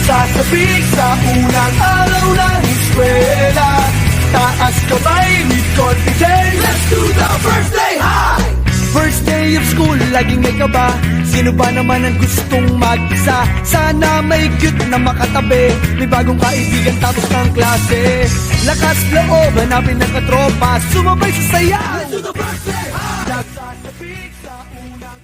Nagsasabik sa unang araw ng eskwela. Taas kamay with confidence. Let's do the first day high! First day of school, laging may kaba. Sino ba naman ang gustong mag-isa? Sana may cute na makatabi. May bagong kaibigan tapos ng klase. Lakas loob, hanapin ng katropa. Sumabay sa saya. Let's do the first day high! Nagsasabik sa unang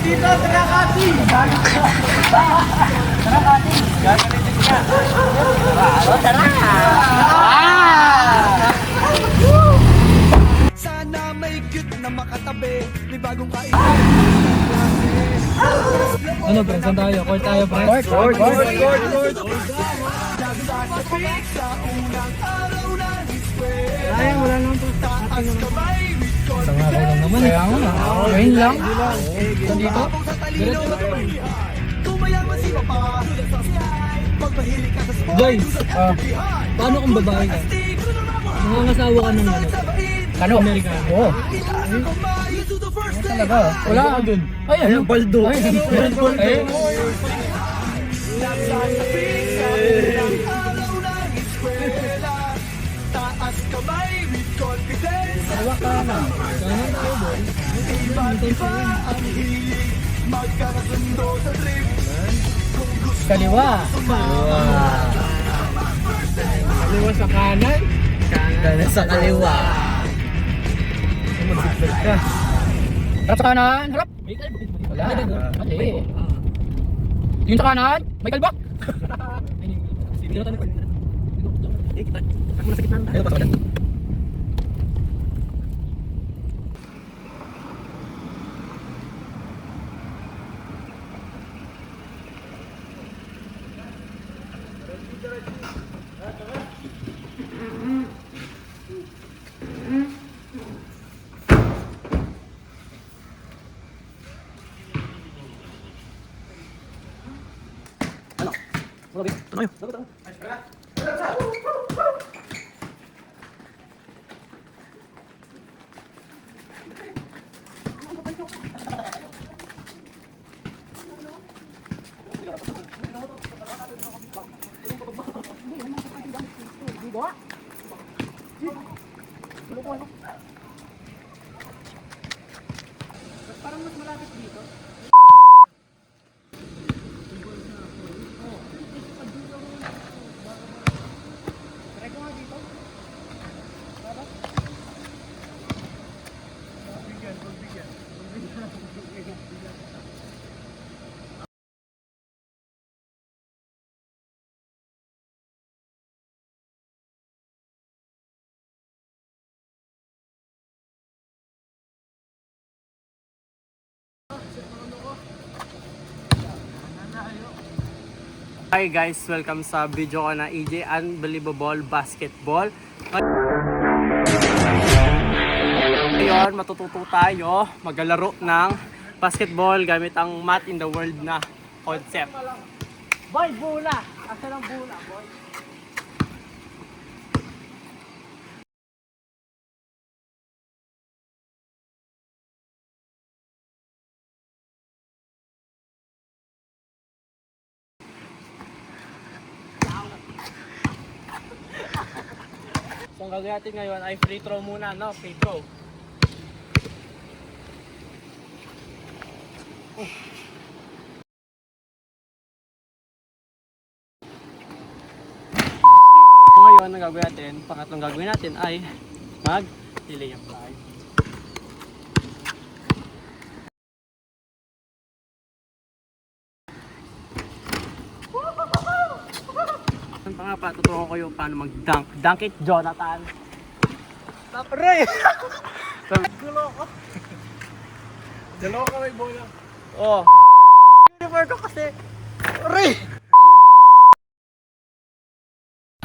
dito, tara Kati! Tara Kati! Gagalitin niya! Tara! Sana may cute na makatabi. May bagong kaibigan. Ano, friends? Saan tayo? Court tayo, friends? Court! Nagsasabik sa unang araw ng eskwela. Ay, wala naman po. Taas kamay with Isang araw lang naman. Kaya nga. Ngayon lang. Saan dito? Diretso na to. Tumayaman si Papa. Pagmahilig ka sa sport. Guys, paano kung babae ka? Nangangasawa ka ng ano? Kano? Amerikano. Oo. Talaga? Wala ka dun. Ay, ano? Baldo. Ay, Baldo. Ay, Nagsasabik sa unang araw ng eskwela. Taas kamay with confidence. Tawa ka na. Ganun tayo, boy. Iba't iba ang hilig. Magkakasundo sa trip. Kaliwa. Kaliwa sa kanan. Kanan sa kaliwa. Mag-seatbelt ka. Harap sa kanan. Harap. Wala. Mali. Yung sa kanan. May kalbak. Ayaw pa sa kanan. Parang mas malapit dito. Try ko nga dito. Baba. Hi guys, welcome sa video ko na EJ Unbelievable Basketball. Ngayon, matututo tayo maglalaro ng basketball gamit ang Math in the World na concept. Boy, bola! Asa lang bola, boy? So, ang gagawin natin ngayon ay free throw muna, no? Free throw. So, ngayon, ang gagawin natin, pangatlong gagawin natin ay mag-layup tayo. Ang pangapa, tuturuan ko yung paano mag-dunk. Dunk it, Jonathan! Ray! Gulo ko. Dalawa ka may bola. Oo. Uniform ko kasi. Ray!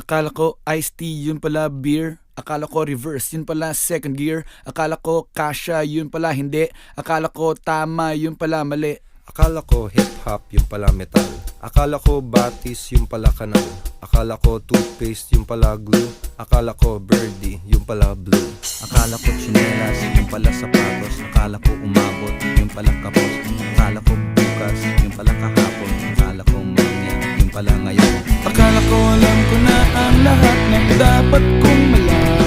Akala ko iced tea, yun pala beer. Akala ko reverse, yun pala second gear. Akala ko kasha, yun pala hindi. Akala ko tama, yun pala mali. Akala ko hip-hop, yung pala metal. Akala ko batis, yung pala kanal. Akala ko toothpaste, yung pala glue. Akala ko birdie, yung pala blue. Akala ko tsinelas, yung pala sapatos. Akala ko umabot, yung pala kapos. Akala ko bukas, yung pala kahapon. Akala ko manya, yung pala ngayon. Akala ko alam ko na ang lahat ng dapat kong malaman.